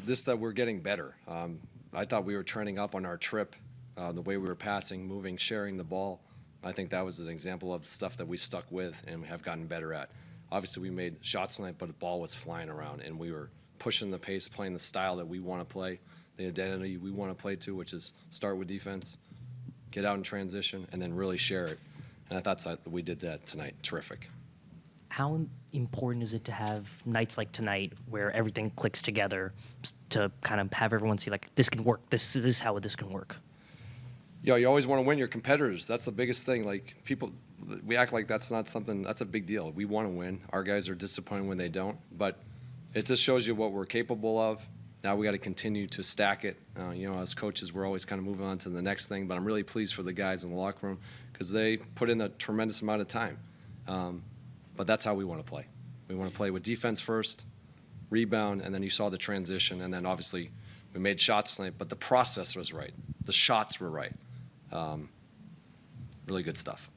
that we're getting better. I thought we were trending up on our trip, the way we were passing, moving, sharing the ball. I think that was an example of the stuff that we stuck with and have gotten better at. Obviously, we made shots tonight, but the ball was flying around, and we were pushing the pace, playing the style that we want to play, the identity we want to play to, which is start with defense, get out in transition, and then really share it. And I thought we did that tonight. Terrific. How important is it to have nights like tonight where everything clicks together to kind of have everyone see, like, this can work, this is how this can work? Yeah, you always want to win your competitors. That's the biggest thing. Like, people, we act like that's not something, that's a big deal. We want to win. Our guys are disappointed when they don't, but it just shows you what we're capable of. Now we got to continue to stack it. You know, as coaches, we're always kind of moving on to the next thing, but I'm really pleased for the guys in the locker room because they put in a tremendous amount of time. But that's how we want to play. We want to play with defense first, rebound, and then you saw the transition, and then obviously we made shots tonight, but the process was right. The shots were right. Really good stuff.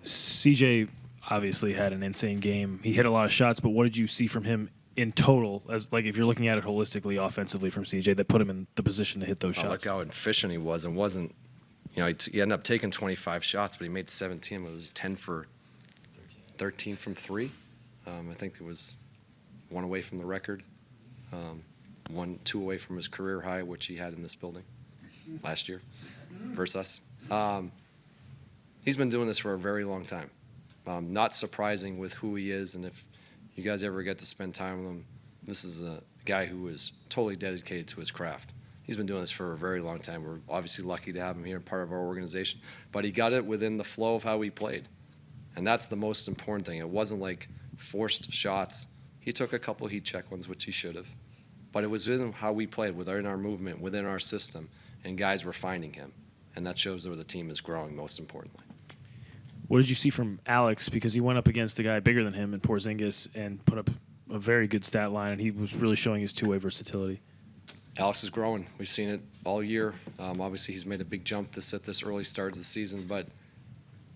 CJ obviously had an insane game. He hit a lot of shots, but what did you see from him in total, as like if you're looking at it holistically, offensively from CJ, that put him in the position to hit those shots? Look how efficient he was, and wasn't, you know, he ended up taking 25 shots, but he made 17. It was 10 for 13 from 3. I think it was 1 away from the record, 2 away from his career high, which he had in this building last year versus us. He's been doing this for a very long time. Not surprising with who he is, and if you guys ever get to spend time with him, this is a guy who is totally dedicated to his craft. He's been doing this for a very long time. We're obviously lucky to have him here, part of our organization, but he got it within the flow of how we played, and that's the most important thing. It wasn't like forced shots. He took a couple heat check ones, which he should have, but it was within how we played, within our movement, within our system, and guys were finding him, and that shows where the team is growing, most importantly. What did you see from Alex? Because he went up against a guy bigger than him in 𝗙𝗢𝗟𝗓 and put up a very good stat line, and he was really showing his two-way versatility. Alex is growing. We've seen it all year. Obviously, he's made a big jump at this early start of the season, but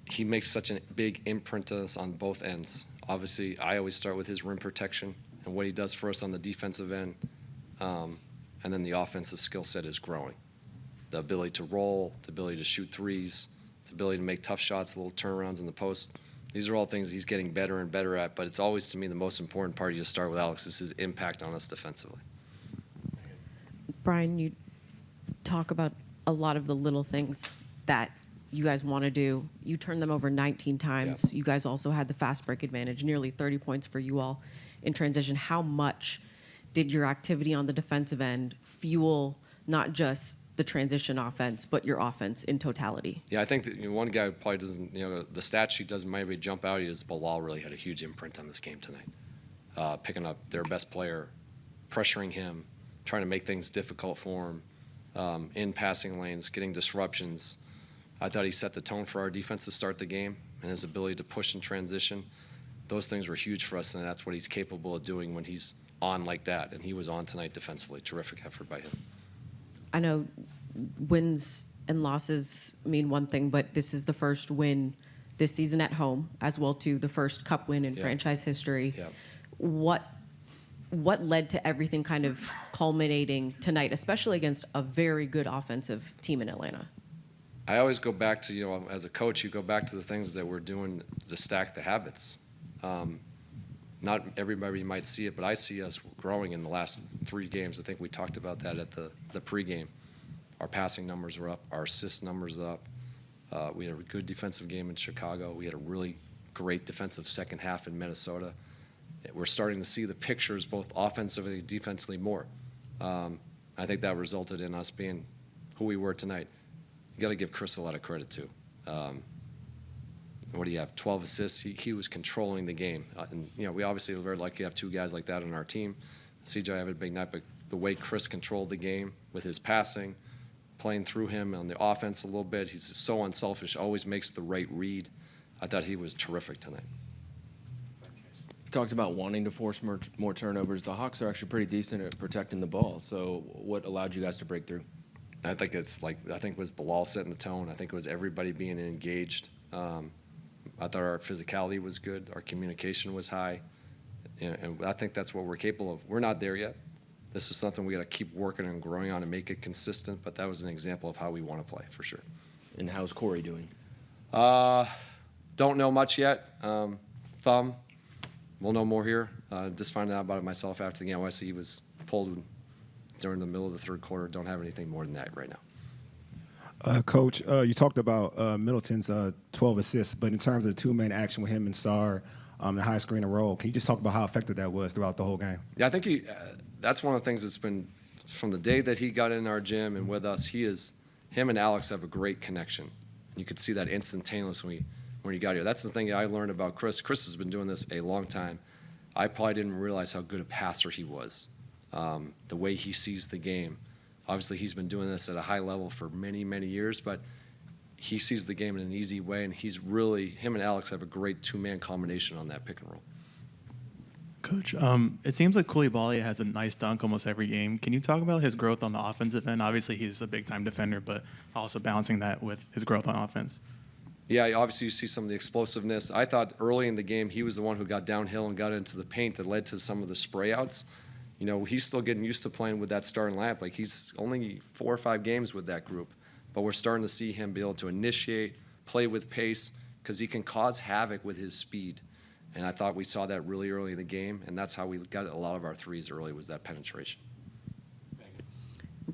he makes such a big imprint to us on both ends. Obviously, I always start with his rim protection and what he does for us on the defensive end, and then the offensive skill set is growing. The ability to roll, the ability to shoot threes, the ability to make tough shots, little turnarounds in the post. These are all things he's getting better and better at, but it's always, to me, the most important part you start with Alex is his impact on us defensively. Brian, you talk about a lot of the little things that you guys want to do. You turned them over 19 times. Yeah. You guys also had the fast break advantage, nearly 30 points for you all in transition. How much did your activity on the defensive end fuel not just the transition offense, but your offense in totality? Yeah, I think that, you know, one guy who probably doesn't, you know, the stat sheet doesn't maybe jump out is 𝗙𝗏 really had a huge imprint on this game tonight. Picking up their best player, pressuring him, trying to make things difficult for him, in passing lanes, getting disruptions. I thought he set the tone for our defense to start the game, and his ability to push and transition. Those things were huge for us, and that's what he's capable of doing when he's on like that, and he was on tonight defensively. Terrific effort by him. I know wins and losses mean one thing, but this is the first win this season at home, as well to the first cup win in franchise history. Yeah. What led to everything kind of culminating tonight, especially against a very good offensive team in Atlanta? I always go back to, you know, as a coach, you go back to the things that we're doing to stack the habits. Not everybody might see it, but I see us growing in the last 3 games. I think we talked about that at the pregame. Our passing numbers were up. Our assist numbers are up. We had a good defensive game in Chicago. We had a really great defensive second half in Minnesota. We're starting to see the pictures both offensively and defensively more. I think that resulted in us being who we were tonight. You got to give Chris a lot of credit too. What do you have? 12 assists. He was controlling the game, and you know, we obviously are very lucky to have 2 guys like that on our team. CJ had a big night, but the way Chris controlled the game with his passing, playing through him on the offense a little bit, he's so unselfish. Always makes the right read. I thought he was terrific tonight. You talked about wanting to force more turnovers. The Hawks are actually pretty decent at protecting the ball. So what allowed you guys to break through? I think it's like, I think it was 𝗙𝗏 setting the tone. I think it was everybody being engaged. I thought our physicality was good. Our communication was high. And I think that's what we're capable of. We're not there yet. This is something we got to keep working and growing on and make it consistent, but that was an example of how we want to play, for sure. And how's Corey doing? Don't know much yet. Thumb, we'll know more here. Just finding out about it myself after the game. I see he was pulled during the middle of the third quarter. Don't have anything more than that right now. Coach, you talked about Middleton's 12 assists, but in terms of the two-man action with him and Sarr, the high screen and roll, can you just talk about how effective that was throughout the whole game? Yeah, I think that's one of the things that's been, from the day that he got in our gym and with us, him and Alex have a great connection. You could see that instantaneously when he got here. That's the thing I learned about Chris. Chris has been doing this a long time. I probably didn't realize how good a passer he was, the way he sees the game. Obviously, he's been doing this at a high level for many, many years, but he sees the game in an easy way, and him and Alex have a great two-man combination on that pick and roll. Coach, it seems like 𝗙𝗢𝗟𝗡𝗪 has a nice dunk almost every game. Can you talk about his growth on the offensive end? Obviously, he's a big-time defender, but also balancing that with his growth on offense. Yeah, obviously you see some of the explosiveness. I thought early in the game he was the one who got downhill and got into the paint that led to some of the spray outs. You know, he's still getting used to playing with that starting lineup. Like, he's only 4 or 5 games with that group, but we're starting to see him be able to initiate, play with pace, because he can cause havoc with his speed. And I thought we saw that really early in the game, and that's how we got a lot of our threes early, was that penetration.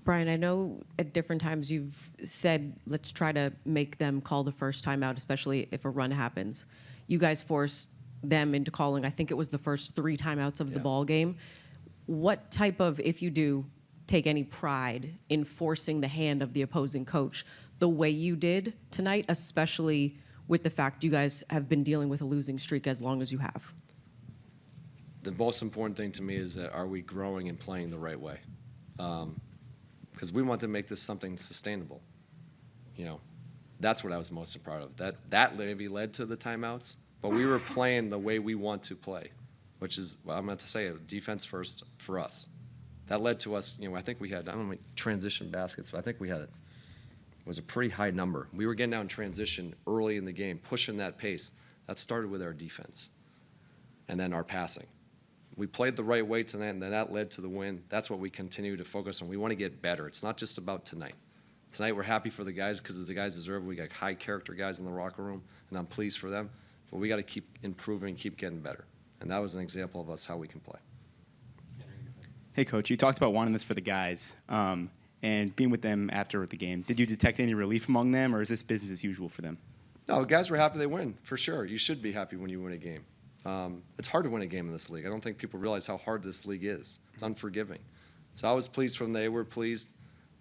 Brian, I know at different times you've said, let's try to make them call the first timeout, especially if a run happens. You guys forced them into calling, I think it was the first 3 timeouts of the ball game. What type of, if you do take any pride in forcing the hand of the opposing coach the way you did tonight, especially with the fact you guys have been dealing with a losing streak as long as you have? The most important thing to me is that, are we growing and playing the right way? Because we want to make this something sustainable. You know, that's what I was most proud of. That maybe led to the timeouts, but we were playing the way we want to play, which is, well, I'm going to say, defense first for us. That led to us, you know, I think we had, I don't know, transition baskets, but I think we had, it was a pretty high number. We were getting down in transition early in the game, pushing that pace. That started with our defense and then our passing. We played the right way tonight, and then that led to the win. That's what we continue to focus on. We want to get better. It's not just about tonight. Tonight we're happy for the guys because the guys deserve it. We got high character guys in the locker room, and I'm pleased for them. But we got to keep improving, keep getting better. And that was an example of us how we can play. Hey, Coach, you talked about wanting this for the guys and being with them after the game. Did you detect any relief among them, or is this business as usual for them? No, the guys were happy they win, for sure. You should be happy when you win a game. It's hard to win a game in this league. I don't think people realize how hard this league is. It's unforgiving. So I was pleased from them. They were pleased.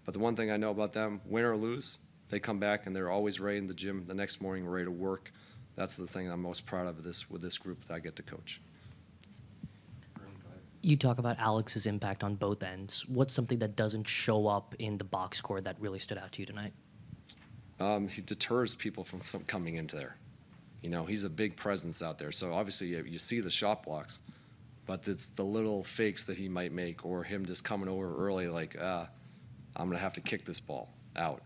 But the one thing I know about them, win or lose, they come back and they're always ready in the gym the next morning, ready to work. That's the thing I'm most proud of with this group that I get to coach. You talk about Alex's impact on both ends. What's something that doesn't show up in the box score that really stood out to you tonight? He deters people from coming into there. You know, he's a big presence out there. So obviously you see the shot blocks, but it's the little fakes that he might make, or him just coming over early like, I'm going to have to kick this ball out.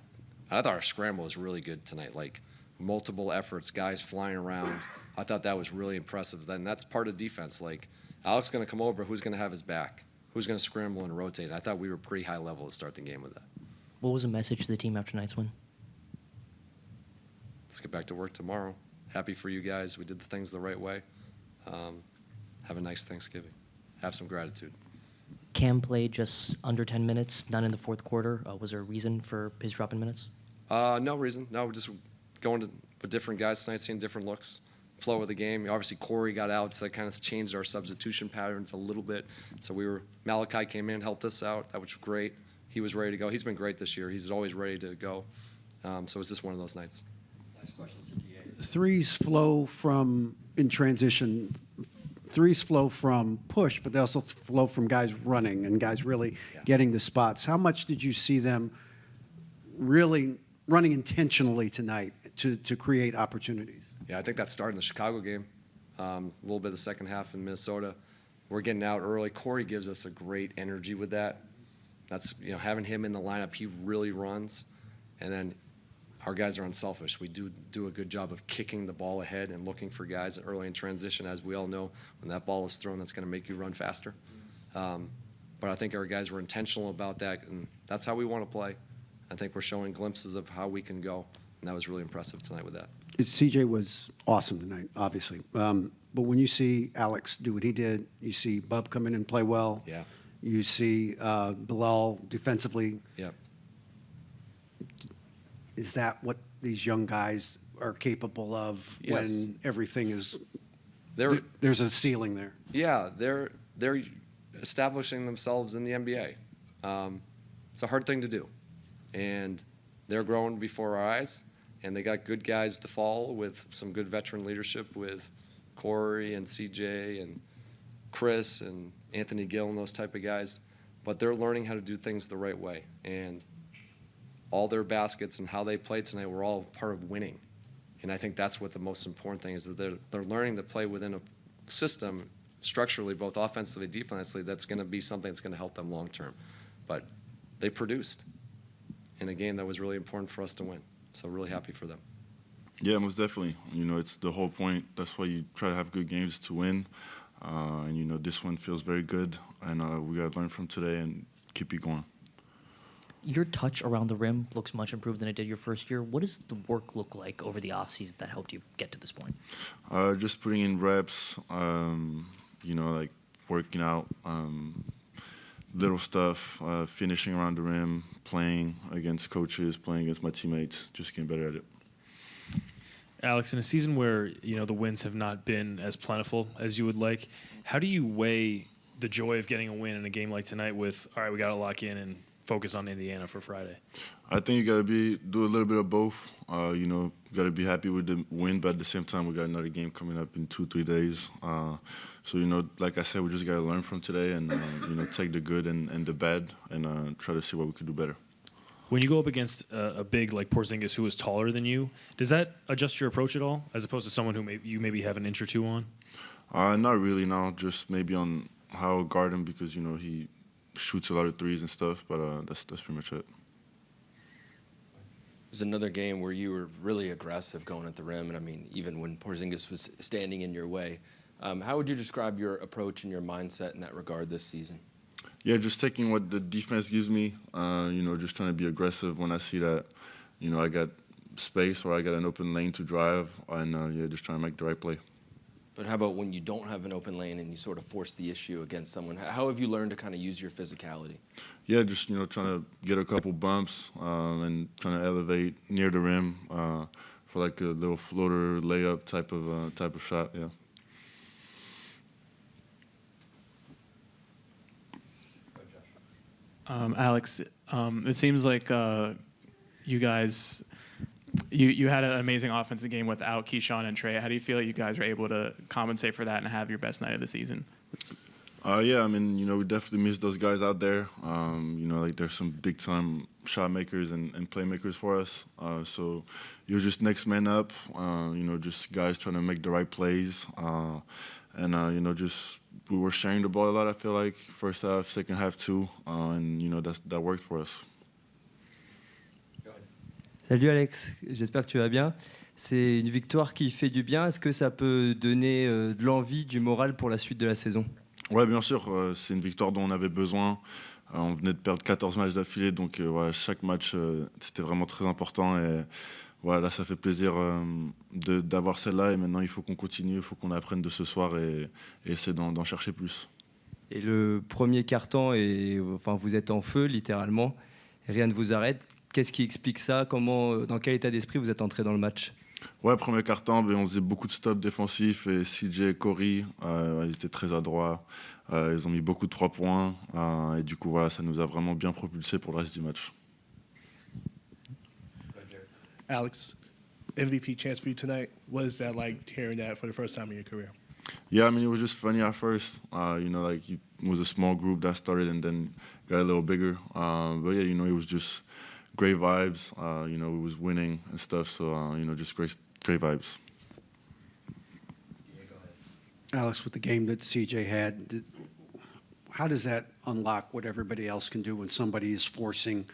I thought our scramble was really good tonight, like multiple efforts, guys flying around. I thought that was really impressive. Then that's part of defense. Like, Alex going to come over, who's going to have his back? Who's going to scramble and rotate? I thought we were pretty high level to start the game with that. What was the message to the team after tonight's win? Let's get back to work tomorrow. Happy for you guys. We did the things the right way. Have a nice Thanksgiving. Have some gratitude. Cam played just under 10 minutes, none in the fourth quarter. Was there a reason for his drop in minutes? No reason. No, we're just going with different guys tonight, seeing different looks, flow of the game. Obviously, Corey got out, so that kind of changed our substitution patterns a little bit. So Malachi came in, helped us out. That was great. He was ready to go. He's been great this year. He's always ready to go. So it's just one of those nights. Last question to DA. Threes flow from, in transition, threes flow from push, but they also flow from guys running and guys really getting the spots. How much did you see them really running intentionally tonight to create opportunities? Yeah, I think that started in the Chicago game, a little bit of the second half in Minnesota. We're getting out early. Corey gives us a great energy with that. That's, you know, having him in the lineup, he really runs. And then our guys are unselfish. We do a good job of kicking the ball ahead and looking for guys early in transition. As we all know, when that ball is thrown, that's going to make you run faster. But I think our guys were intentional about that, and that's how we want to play. I think we're showing glimpses of how we can go, and that was really impressive tonight with that. CJ was awesome tonight, obviously. But when you see Alex do what he did, you see Bub come in and play well. Yeah. You see Bilal defensively. Yep. Is that what these young guys are capable of Yes. when everything is They're, there's a ceiling there? yeah, they're establishing themselves in the NBA. It's a hard thing to do, and they're growing before our eyes. And they got good guys to follow with some good veteran leadership with Corey and CJ and Chris and Anthony Gill and those type of guys. But they're learning how to do things the right way. And all their baskets and how they played tonight were all part of winning. And I think that's what the most important thing is, that they're learning to play within a system structurally, both offensively and defensively, that's going to be something that's going to help them long term. But they produced in a game that was really important for us to win. So really happy for them. Yeah, most definitely. You know, it's the whole point. That's why you try to have good games to win. And, you know, this one feels very good. And we got to learn from today and keep it going. Your touch around the rim looks much improved than it did your first year. What does the work look like over the offseason that helped you get to this point? Just putting in reps, you know, like working out, little stuff, finishing around the rim, playing against coaches, playing against my teammates, just getting better at it. Alex, in a season where, you know, the wins have not been as plentiful as you would like, how do you weigh the joy of getting a win in a game like tonight with, all right, we got to lock in and focus on Indiana for Friday? I think you got to do a little bit of both. You know, got to be happy with the win, but at the same time, we got another game coming up in 2-3 days. So, you know, like I said, we just got to learn from today and, you know, take the good and the bad and try to see what we could do better. When you go up against a big like Porzingis who is taller than you, does that adjust your approach at all, as opposed to someone who you maybe have an inch or two on? Not really, no. Just maybe on how I guard him because, you know, he shoots a lot of threes and stuff, but that's pretty much it. There's another game where you were really aggressive going at the rim, and I mean, even when Porzingis was standing in your way. How would you describe your approach and your mindset in that regard this season? Yeah, just taking what the defense gives me, you know, just trying to be aggressive when I see that, you know, I got space or I got an open lane to drive, and yeah, just trying to make the right play. But how about when you don't have an open lane and you sort of force the issue against someone? How have you learned to kind of use your physicality? Yeah, just, you know, trying to get a couple bumps and trying to elevate near the rim for like a little floater layup type of shot. Yeah. Alex, it seems like you guys, you had an amazing offensive game without Keyshawn and Trey. How do you feel like you guys are able to compensate for that and have your best night of the season? Yeah, I mean, you know, we definitely miss those guys out there. You know, like there's some big-time shot makers and playmakers for us. So you're just next man up, you know, just guys trying to make the right plays. And, you know, just we were sharing the ball a lot, I feel like, first half, second half too. And, you know, that worked for us. Salut Alex, j'espère que tu vas bien. C'est une victoire qui fait du bien. Est-ce que ça peut donner de l'envie, du moral pour la suite de la saison? Ouais, bien sûr. C'est une victoire dont on avait besoin. On venait de perdre 14 matchs d'affilée, donc ouais, chaque match, c'était vraiment très important. Et voilà, ça fait plaisir d'avoir celle-là. Et maintenant, il faut qu'on continue, il faut qu'on apprenne de ce soir et essayer d'en chercher plus. Et le premier quart-temps, enfin, vous êtes en feu, littéralement. Rien ne vous arrête. Qu'est-ce qui explique ça? Dans quel état d'esprit vous êtes entré dans le match? Ouais, premier quart-temps, on faisait beaucoup de stops défensifs et CJ et Corey, ils étaient très adroits. Ils ont mis beaucoup de 3 points et du coup, voilà, ça nous a vraiment bien propulsés pour le reste du match. Alex, MVP chance for you tonight. What is that like hearing that for the first time in your career? Yeah, I mean, it was just funny at first. You know, like it was a small group that started and then got a little bigger. But yeah, you know, it was just great vibes. You know, we was winning and stuff, so you know, just great vibes. Alex, with the game that CJ had, how does that unlock what everybody else can do when somebody is forcing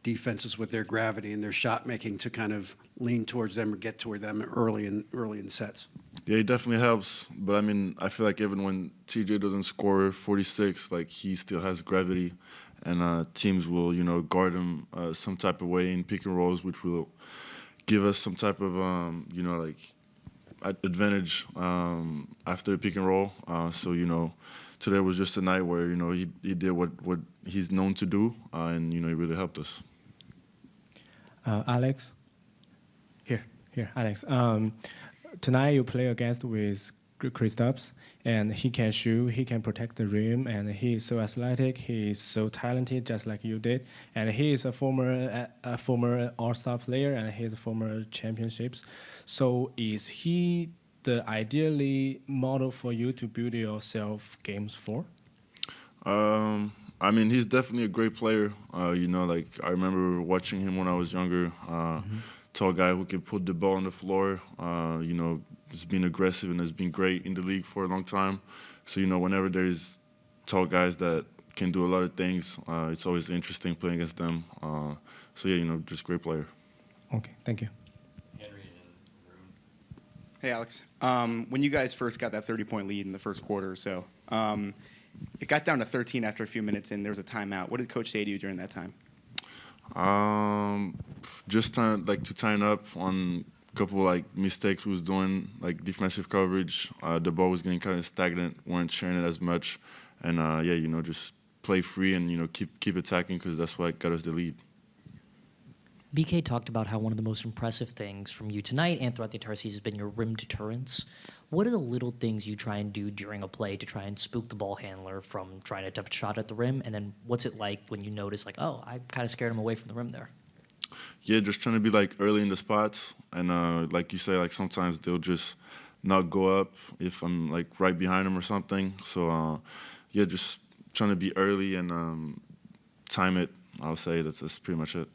defenses with their gravity and their shot making to kind of lean towards them or get toward them early in sets. Yeah, it definitely helps. But I mean, I feel like even when TJ doesn't score 46, like he still has gravity, and teams will, guard him some type of way in pick and rolls, which will give us some type of, advantage after the pick and roll. So today was just a night where he did what he's known to do, and he really helped us. Alex, here, Alex. Tonight you play against with Kristaps, and he can shoot, he can protect the rim, and he is so athletic, he is so talented, just like you did. And he is a former All-Star player, and he is a former championships. So is he the ideally model for you to build yourself games for? I mean, he's definitely a great player. I remember watching him when I was younger. Tall guy who can put the ball on the floor. Just being aggressive and has been great in the league for a long time. So whenever there's tall guys that can do a lot of things, it's always interesting playing against them. So yeah, just great player. Okay, thank you. Hey, Alex. When you guys first got that 30-point lead in the first quarter or so, it got down to 13 after a few minutes, and there was a timeout. What did Coach say to you during that time? Just to tighten up on a couple mistakes we was doing, like defensive coverage. The ball was getting kind of stagnant, weren't sharing it as much, and just play free and keep attacking because that's what got us the lead. BK talked about how one of the most impressive things from you tonight and throughout the entire season has been your rim deterrence. What are the little things you try and do during a play to try and spook the ball handler from trying to attempt a shot at the rim? And then what's it like when you notice, oh, I kind of scared him away from the rim there? Yeah, just trying to be early in the spots. And like you say, sometimes they'll just not go up if I'm right behind them or something. So yeah, just trying to be early and time it. I'll say that's pretty much it.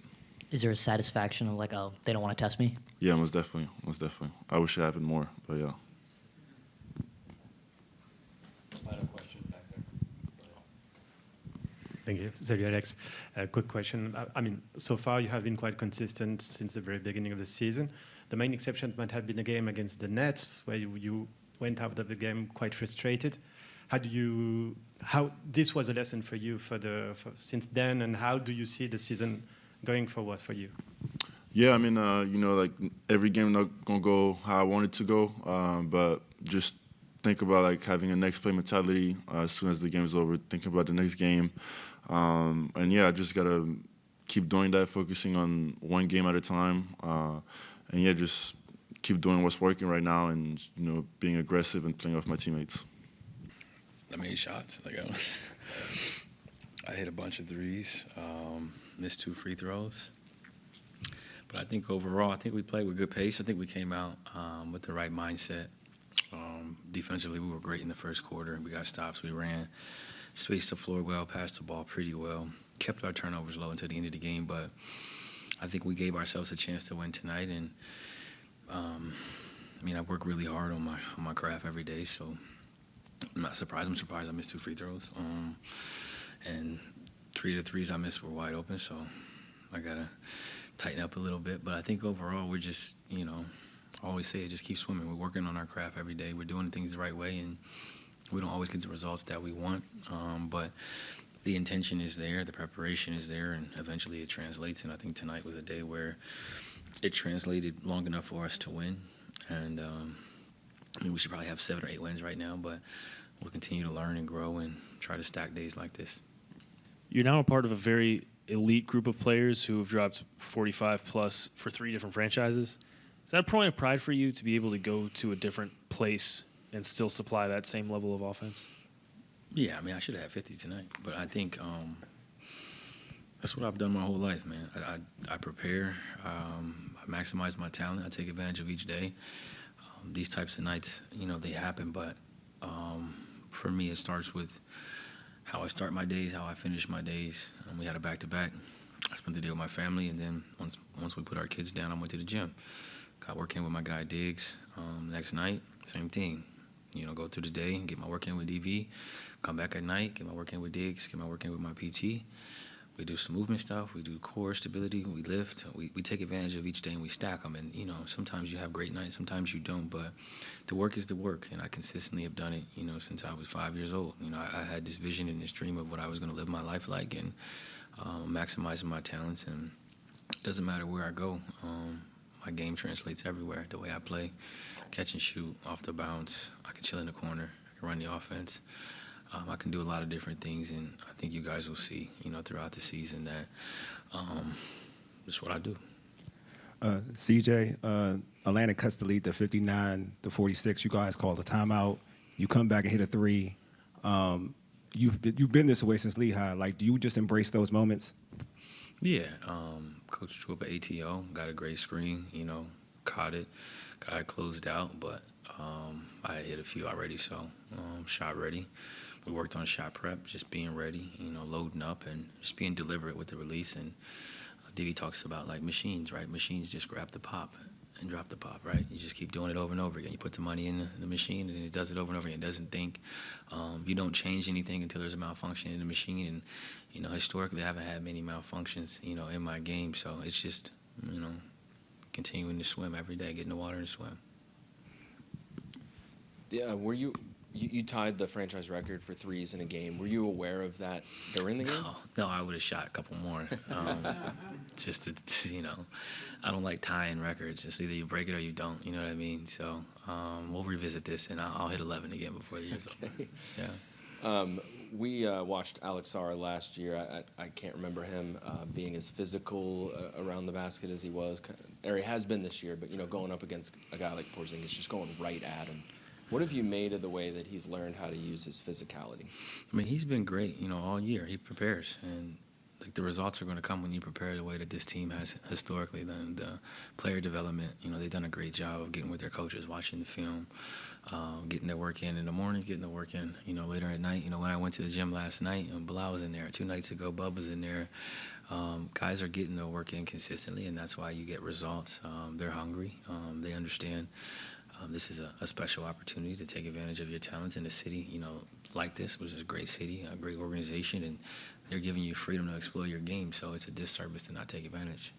Is there a satisfaction of oh, they don't want to test me? Yeah, most definitely. I wish it happened more, but yeah. Final question back there. Thank you. Salut, Alex. Quick question. I mean, so far you have been quite consistent since the very beginning of the season. The main exception might have been a game against the Nets, where you went out of the game quite frustrated. How this was a lesson for you since then, and how do you see the season going forward for you? Yeah, I mean, every game not gonna go how I want it to go, but just think about having a next play mentality as soon as the game's over. Thinking about the next game, and yeah, I just gotta keep doing that, focusing on one game at a time, and yeah, just keep doing what's working right now, and being aggressive and playing off my teammates. I made shots. I hit a bunch of threes. Missed 2 free throws. But I think overall, we played with good pace. I think we came out with the right mindset. Defensively, we were great in the first quarter. We got stops. We ran, spaced the floor well, passed the ball pretty well, kept our turnovers low until the end of the game. But I think we gave ourselves a chance to win tonight. And, I work really hard on my craft every day. So I'm not surprised. I'm surprised I missed 2 free throws. And 3 of the threes I missed were wide open, so I got to tighten up a little bit. But I think overall we're just, I always say it, just keep swimming. We're working on our craft every day. We're doing things the right way, and we don't always get the results that we want. But the intention is there, the preparation is there, and eventually it translates. And I think tonight was a day where it translated long enough for us to win. And we should probably have 7 or 8 wins right now, but we'll continue to learn and grow and try to stack days like this. You're now a part of a very elite group of players who have dropped 45+ for 3 different franchises. Is that a point of pride for you to be able to go to a different place and still supply that same level of offense? Yeah, I should have had 50 tonight, but I think that's what I've done my whole life, man. I prepare, I maximize my talent, I take advantage of each day. These types of nights, they happen, but for me it starts with how I start my days, how I finish my days. We had a back-to-back. I spent the day with my family, and then once we put our kids down, I went to the gym. Got work in with my guy Diggs. Next night, same thing. Go through the day and get my work in with DV. Come back at night, get my work in with Diggs, get my work in with my PT. we do some movement stuff, we do core stability, we lift, we take advantage of each day and we stack them. And, you know, sometimes you have great nights, sometimes you don't, but the work is the work. And I consistently have done it, you know, since I was 5 years old. You know, I had this vision and this dream of what I was going to live my life like and maximizing my talents. And it doesn't matter where I go. My game translates everywhere. The way I play, catch and shoot, off the bounce, I can chill in the corner, I can run the offense. I can do a lot of different things, and I think you guys will see, you know, throughout the season that that's what I do. CJ, Atlanta cuts the lead to 59-46. You guys call the timeout. You come back and hit a three. You've been this way since Lehigh. Like, do you just embrace those moments? Yeah, Coach 𝗙𝗢𝗟𝗡𝗧𝗡 got a great screen, you know, caught it, got it closed out, but I hit a few already, so shot ready. We worked on shot prep, just being ready, you know, loading up and just being deliberate with the release. And Divvy talks about, like, machines, right? Machines just grab the pop and drop the pop, right? You just keep doing it over and over again. You put the money in the machine, and it does it over and over again. It doesn't think. You don't change anything until there's a malfunction in the machine. And, you know, historically, I haven't had many malfunctions, you know, in my game. So it's just, you know, continuing to swim every day, get in the water and swim. Yeah, were you tied the franchise record for threes in a game. Were you aware of that during the game? No, I would have shot a couple more. Just to, you know, I don't like tying records. It's either you break it or you don't. You know what I mean? So we'll revisit this, and I'll hit 11 again before the year's over. Yeah. We watched Alex Sarr last year. I can't remember him being as physical around the basket as he was, or he has been this year. But, you know, going up against a guy like Porzingis, just going right at him. What have you made of the way that he's learned how to use his physicality? I mean, he's been great, you know, all year. He prepares, and like the results are going to come when you prepare the way that this team has historically. The player development, you know, they've done a great job of getting with their coaches, watching the film, getting their work in the morning, getting their work in, you know, later at night. You know, when I went to the gym last night, Bilal was in there. 2 nights ago, Bub was in there. Guys are getting their work in consistently, and that's why you get results. They're hungry. They understand. This is a special opportunity to take advantage of your talents in a city, you know, like this, which is a great city, a great organization, and they're giving you freedom to explore your game. So it's a disservice to not take advantage.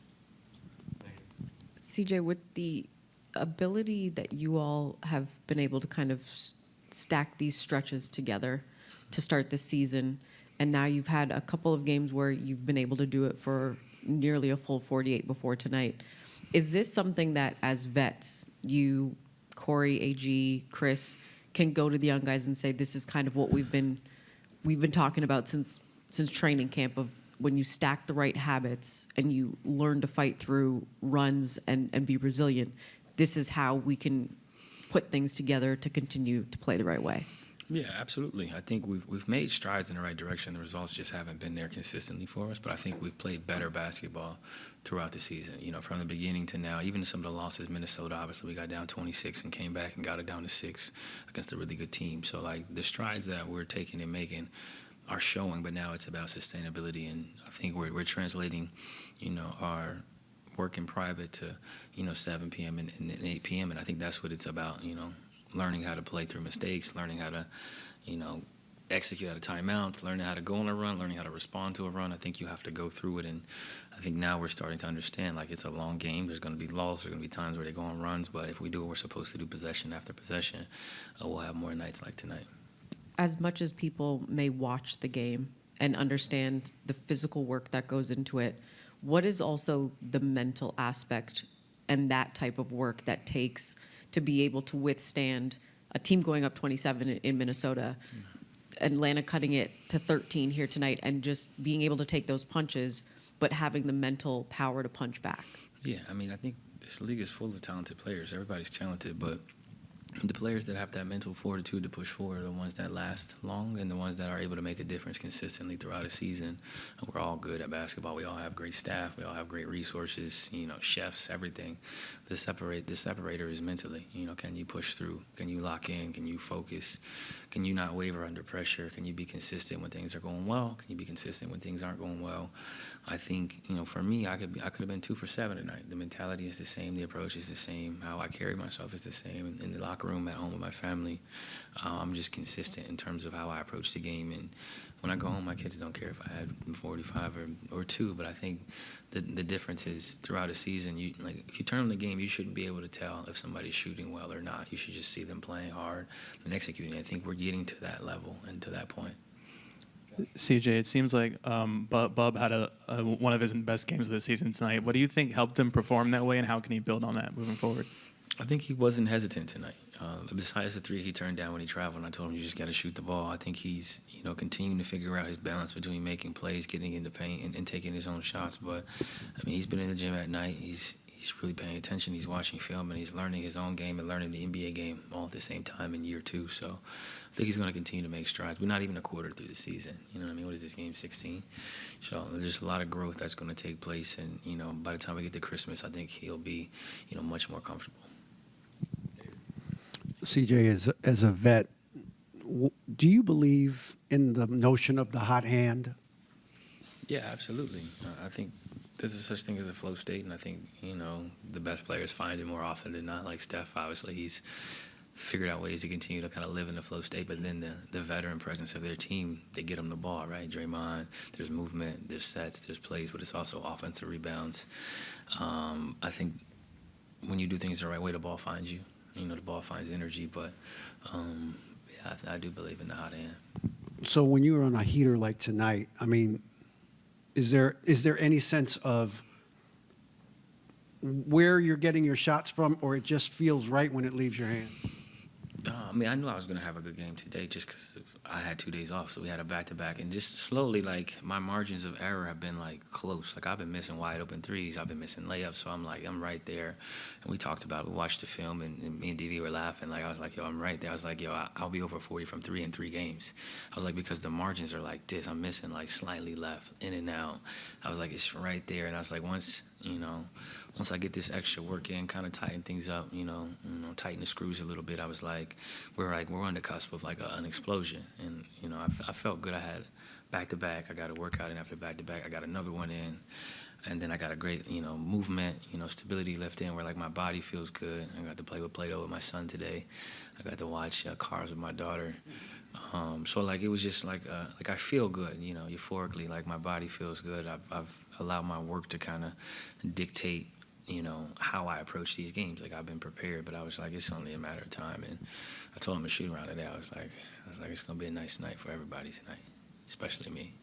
CJ, with the ability that you all have been able to kind of stack these stretches together to start this season, and now you've had a couple of games where you've been able to do it for nearly a full 48 before tonight. Is this something that, as vets, you, Corey, AG, Chris, can go to the young guys and say, this is kind of what we've been talking about since training camp, of when you stack the right habits and you learn to fight through runs and be resilient, this is how we can put things together to continue to play the right way? Yeah, absolutely. I think we've made strides in the right direction. The results just haven't been there consistently for us, but I think we've played better basketball throughout the season. You know, from the beginning to now, even some of the losses, Minnesota, obviously we got down 26 and came back and got it down to 6 against a really good team. So, like, the strides that we're taking and making are showing, but now it's about sustainability, and I think we're translating, you know, our work in private to, you know, 7 p.m. and 8 p.m., and I think that's what it's about, you know. Learning how to play through mistakes, learning how to, you know, execute out of timeouts, learning how to go on a run, learning how to respond to a run. I think you have to go through it, and I think now we're starting to understand, like, it's a long game. There's going to be lulls. There's going to be times where they go on runs, but if we do what we're supposed to do possession after possession, we'll have more nights like tonight. As much as people may watch the game and understand the physical work that goes into it, what is also the mental aspect and that type of work that takes to be able to withstand a team going up 27 in Minnesota, Atlanta cutting it to 13 here tonight, and just being able to take those punches, but having the mental power to punch back? Yeah, I mean, I think this league is full of talented players. Everybody's talented, but the players that have that mental fortitude to push forward are the ones that last long and the ones that are able to make a difference consistently throughout a season. And we're all good at basketball. We all have great staff. We all have great resources, you know, chefs, everything. The separator is mentally. You know, can you push through? Can you lock in? Can you focus? Can you not waver under pressure? Can you be consistent when things are going well? Can you be consistent when things aren't going well? I think, you know, for me, I could have been 2 for 7 tonight. The mentality is the same. The approach is the same. How I carry myself is the same. In the locker locker room, at home with my family. I'm just consistent in terms of how I approach the game. And when I go home, my kids don't care if I had 45 or 2. But I think the difference is throughout a season, if you turn on the game, you shouldn't be able to tell if somebody's shooting well or not. You should just see them playing hard and executing. I think we're getting to that level and to that point. CJ, it seems like Bub had one of his best games of the season tonight. What do you think helped him perform that way, and how can he build on that moving forward? I think he wasn't hesitant tonight. Besides the 3 he turned down when he traveled, and I told him, you just got to shoot the ball. I think he's, continuing to figure out his balance between making plays, getting into paint, and taking his own shots. But, he's been in the gym at night. He's really paying attention. He's watching film, and he's learning his own game and learning the NBA game all at the same time in year 2. So I think he's going to continue to make strides. We're not even a quarter through the season. You know what I mean? What is this, game 16? So there's a lot of growth that's going to take place. And, by the time we get to Christmas, I think he'll be, much more comfortable. CJ, as a vet, do you believe in the notion of the hot hand? Yeah, absolutely. I think there's a such thing as a flow state, and I think, the best players find it more often than not. Like Steph, obviously, he's figured out ways to continue to kind of live in the flow state, but then the veteran presence of their team, they get them the ball, right? Draymond, there's movement, there's sets, there's plays, but it's also offensive rebounds. I think when you do things the right way, the ball finds you. The ball finds energy, but yeah, I do believe in the hot hand. So when you're on a heater like tonight, is there any sense of where you're getting your shots from, or it just feels right when it leaves your hand? I knew I was going to have a good game today just because I had 2 days off, so we had a back-to-back. And just slowly, my margins of error have been, close. I've been missing wide-open threes. I've been missing layups, so I'm right there. And we talked about it. We watched the film, and me and DV were laughing. I was like, yo, I'm right there. I was like, yo, I'll be over 40 from 3 in 3 games. I was like, because the margins are like this. I'm missing, slightly left, in and out. I was like, it's right there. And I was like, once I get this extra work in, kind of tighten things up, tighten the screws a little bit, I was like, we're on the cusp of an explosion. And, I felt good. I had back-to-back. I got a workout in after back-to-back. I got another one in. And then I got a great, movement, stability lift in where, my body feels good. I got to play with Play-Doh with my son today. I got to watch cars with my daughter. So, it was just I feel good, euphorically. My body feels good. I've allowed my work to kind of dictate, how I approach these games. I've been prepared, but I was like, it's only a matter of time. And I told him to shoot around today. I was like, it's going to be a nice night for everybody tonight, especially me.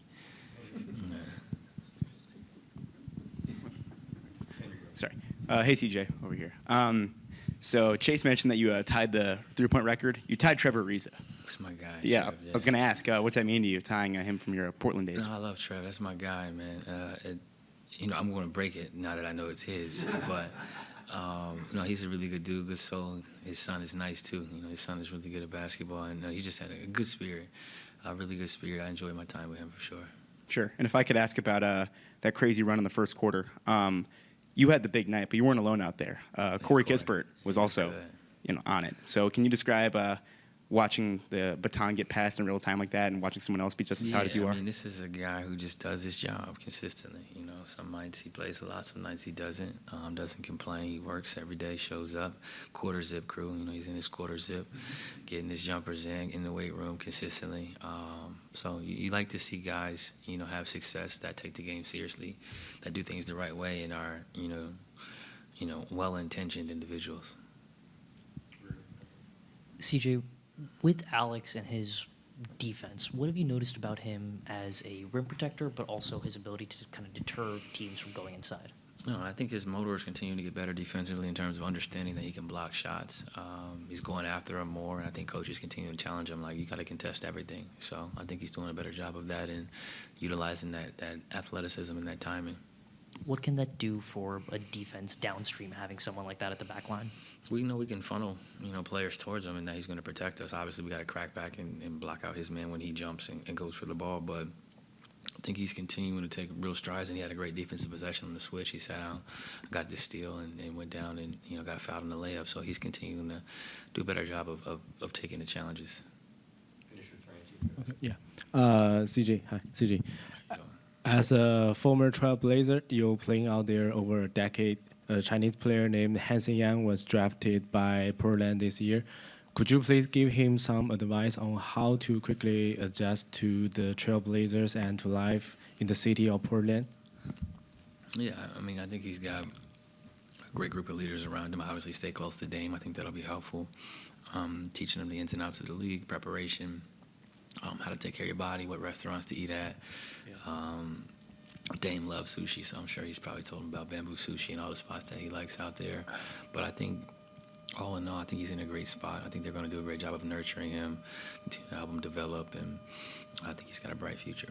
Yeah. Sorry. Hey, CJ, over here. So Chase mentioned that you tied the 3-point record. You tied Trevor Ariza. That's my guy. Yeah, Trev, I was going to ask, what's that mean to you, tying him from your Portland days? No, I love Trev. That's my guy, man. I'm going to break it now that I know it's his. But, no, he's a really good dude, good soul. His son is nice, too. His son is really good at basketball. And he just had a good spirit, a really good spirit. I enjoyed my time with him, for sure. Sure. And if I could ask about that crazy run in the first quarter, you had the big night, but you weren't alone out there. Corey Kispert was also on it. So can you describe watching the baton get passed in real time like that and watching someone else be just as hot as you are? This is a guy who just does his job consistently. Some nights he plays a lot, some nights he doesn't. Doesn't complain. He works every day, shows up. Quarter zip crew. He's in his quarter zip, getting his jumpers in the weight room consistently. So you like to see guys, have success, that take the game seriously, that do things the right way, and are, well-intentioned individuals. CJ, with Alex and his defense, what have you noticed about him as a rim protector, but also his ability to kind of deter teams from going inside? No, I think his motor is continuing to get better defensively in terms of understanding that he can block shots. He's going after them more, and I think coaches continue to challenge him, you got to contest everything. So I think he's doing a better job of that and utilizing that athleticism and that timing. What can that do for a defense downstream, having someone like that at the back line? We know we can funnel, players towards him, and that he's going to protect us. Obviously, we got to crack back and block out his man when he jumps and goes for the ball. But I think he's continuing to take real strides, and he had a great defensive possession on the switch. He sat out, got the steal, and went down and got fouled in the layup. So he's continuing to do a better job of taking the challenges. Okay, yeah. CJ, hi, CJ. As a former Trailblazer, you're playing out there over a decade. A Chinese player named Hansen Yang was drafted by Portland this year. Could you please give him some advice on how to quickly adjust to the Trailblazers and to life in the city of Portland? Yeah, I mean, I think he's got a great group of leaders around him. Obviously, stay close to Dame. I think that'll be helpful. Teaching him the ins and outs of the league, preparation, how to take care of your body, what restaurants to eat at. Dame loves sushi, so I'm sure he's probably told him about Bamboo Sushi and all the spots that he likes out there. But I think, all in all, I think he's in a great spot. I think they're going to do a great job of nurturing him, continue to help him develop, and I think he's got a bright future.